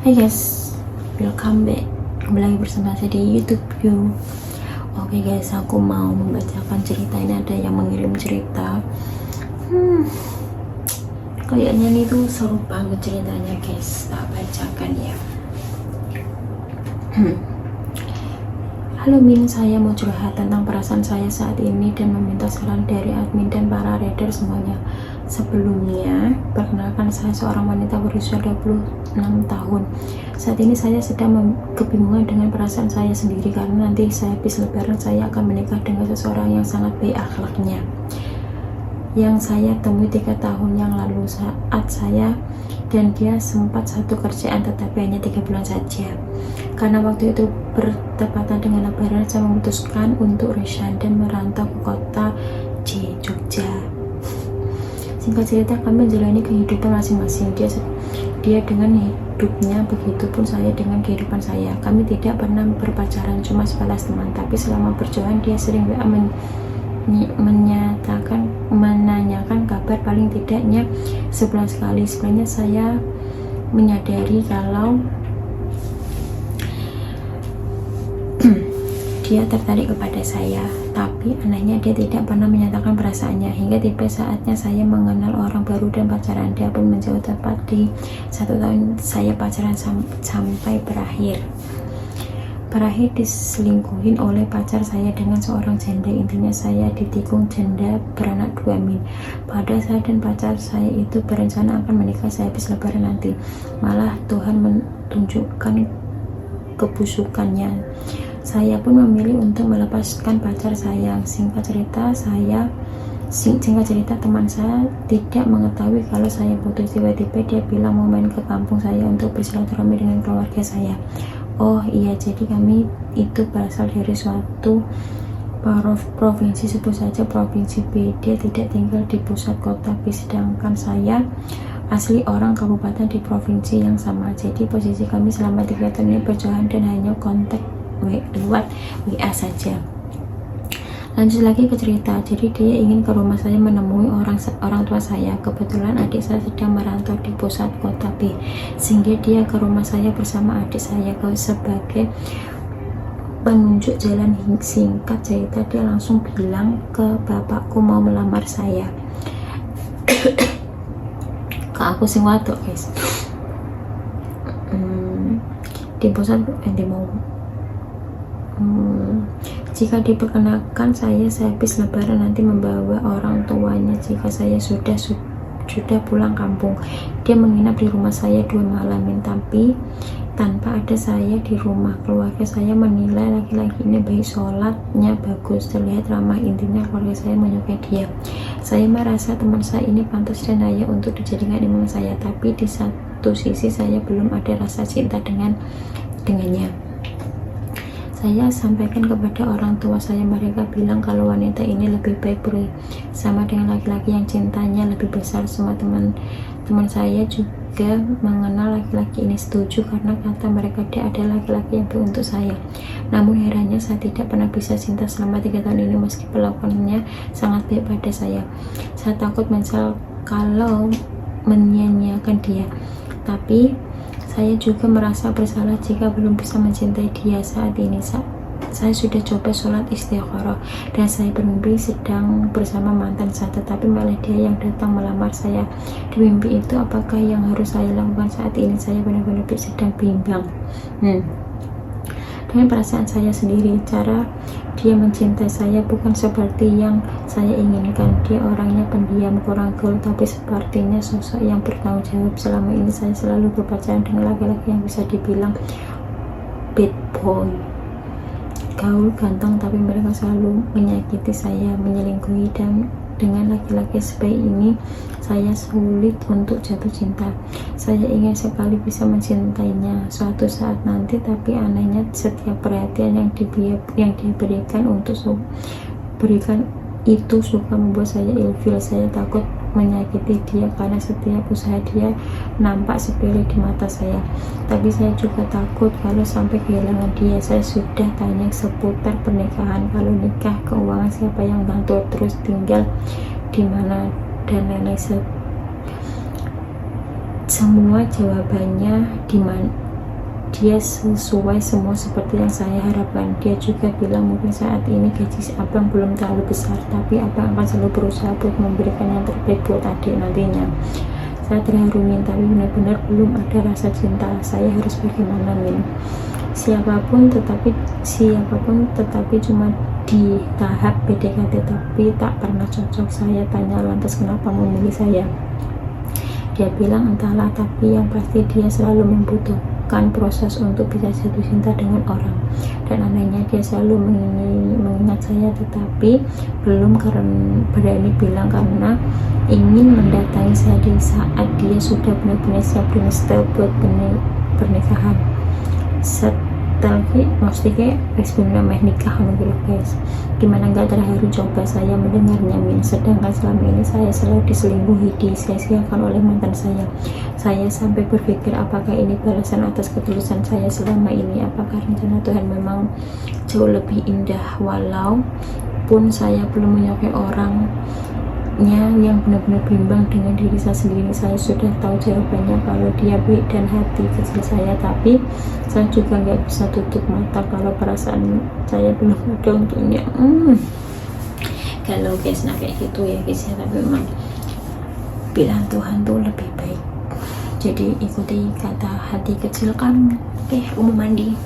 Hai guys, welcome back. Kembali lagi bersama saya di YouTube You. Oke guys, aku mau membacakan cerita. Ini ada yang mengirim cerita. Kayaknya ini tuh seru banget ceritanya guys. Tak bacakan ya. Halo Min, saya mau curhat tentang perasaan saya saat ini dan meminta saran dari admin dan para reader semuanya. Sebelumnya, perkenalkan saya seorang wanita berusia 26 tahun. Saat ini saya sedang kebingungan dengan perasaan saya sendiri karena nanti saya habis lebaran saya akan menikah dengan seseorang yang sangat baik akhlaknya. Yang saya temui 3 tahun yang lalu saat saya dan dia sempat satu kerjaan tetapi hanya 3 bulan saja. Karena waktu itu bertepatan dengan lebaran, saya memutuskan untuk resign dan merantau ke kota Jogja. Singkat cerita, kami menjalani kehidupan masing-masing. Dia dengan hidupnya, begitupun saya dengan kehidupan saya. Kami tidak pernah berpacaran, cuma sebatas teman. Tapi selama berjalan, dia sering menanyakan kabar paling tidaknya sebulan sekali. Sebenarnya saya menyadari kalau dia tertarik kepada saya, tapi anehnya dia tidak pernah menyatakan perasaannya hingga tiba saatnya saya mengenal orang baru dan pacaran. Dia pun menjauh tepat di 1 tahun saya pacaran sampai berakhir diselingkuhin oleh pacar saya dengan seorang janda. Intinya saya ditikung janda beranak 2 Min. Padahal saya dan pacar saya itu berencana akan menikah saya habis lebaran nanti. Malah Tuhan menunjukkan kebusukannya. Saya pun memilih untuk melepaskan pacar saya. Singkat cerita, teman saya tidak mengetahui kalau saya putus. Tiba-tiba dia bilang mau main ke kampung saya untuk bersilaturahmi dengan keluarga saya. Oh iya, jadi kami itu berasal dari suatu provinsi, sebut saja provinsi B. Dia tidak tinggal di pusat kota B, sedangkan saya asli orang kabupaten di provinsi yang sama. Jadi posisi kami selama 3 tahun ini berjauhan dan hanya kontak lewat WA saja. Lanjut lagi ke cerita. Jadi dia ingin ke rumah saya menemui orang tua saya. Kebetulan adik saya sedang merantau di pusat kota B, sehingga dia ke rumah saya bersama adik saya sebagai penunjuk jalan. Singkat cerita, dia langsung bilang ke bapakku mau melamar saya. Ke aku sing wadok guys. Di pusat jika diperkenalkan saya habis lebaran nanti membawa orang tuanya jika saya sudah pulang kampung. Dia menginap di rumah saya 2 malam, tapi tanpa ada saya di rumah. Keluarga saya menilai laki-laki ini baik, sholatnya bagus, terlihat ramah. Intinya keluarga saya menyukai dia. Saya merasa teman saya ini pantas dan layak untuk dijadikan imam saya, tapi di satu sisi saya belum ada rasa cinta dengannya. Saya sampaikan kepada orang tua saya, mereka bilang kalau wanita ini lebih baik bersama dengan laki-laki yang cintanya lebih besar. Semua teman saya juga mengenal laki-laki ini setuju karena kata mereka dia adalah laki-laki yang baik untuk saya. Namun herannya saya tidak pernah bisa cinta selama 3 tahun ini meski perlakuannya sangat baik pada saya. Saya takut menyesal kalau menyia-nyiakan dia, tapi saya juga merasa bersalah jika belum bisa mencintai dia saat ini. Saya sudah coba sholat istikharah dan saya bermimpi sedang bersama mantan saya, tetapi malah dia yang datang melamar saya di mimpi itu. Apakah yang harus saya lakukan saat ini? Saya benar-benar sedang bimbang dengan perasaan saya sendiri. Cara dia mencintai saya bukan seperti yang saya inginkan. Dia orangnya pendiam, kurang gaul, tapi sepertinya sosok yang bertanggung jawab. Selama ini saya selalu berpacaran dengan laki-laki yang bisa dibilang bad boy, gaul, ganteng, tapi mereka selalu menyakiti saya, menyelingkuhi. Dan dengan laki-laki sebaik ini saya sulit untuk jatuh cinta. Saya ingin sekali bisa mencintainya suatu saat nanti, tapi anehnya setiap perhatian yang dia berikan itu suka membuat saya ilfil. Saya takut menyakiti dia karena setiap usaha dia nampak sepele di mata saya, tapi saya juga takut kalau sampai kehilangan dia. Saya sudah tanya seputar pernikahan, kalau nikah keuangan siapa yang bantu, terus tinggal di mana dan lain-lain. Semua jawabannya dia sesuai semua seperti yang saya harapkan. Dia juga bilang mungkin saat ini gaji abang belum terlalu besar, tapi abang akan selalu berusaha buat memberikan yang terbaik buat adik nantinya. Saya terharu Min, tapi benar-benar belum ada rasa cinta. Saya harus bagaimana Min? Siapapun tetapi cuma di tahap PDKT, tapi tak pernah cocok. Saya tanya lantas kenapa memilih saya. Dia bilang entahlah, tapi yang pasti dia selalu membutuhkan proses untuk bisa jatuh cinta dengan orang. Dan anehnya dia selalu mengingat saya, tetapi belum berani bilang karena ingin mendatangi saya di saat dia sudah benar-benar siap dengan setel buat pernikahan. Tapi maksudnya sebelum nikah gitu guys. Gimana gak terharu coba saya mendengarnya Min, sedangkan selama ini saya selalu diselingkuhi, disia-siakan oleh mantan saya. Saya sampai berpikir apakah ini balasan atas ketulusan saya selama ini, apakah rencana Tuhan memang jauh lebih indah. Walaupun saya belum menyukai orangnya yang benar-benar bimbang dengan diri saya sendiri, saya sudah tahu jawabannya kalau dia baik dan hati kecil saya, tapi saya juga nggak bisa tutup mata kalau perasaan saya belum ada untuknya. Kalau guys, nah kayak gitu ya guys ya, tapi memang pilihan Tuhan tuh lebih baik, jadi ikuti kata hati kecil kamu. Oke, aku mau mandi.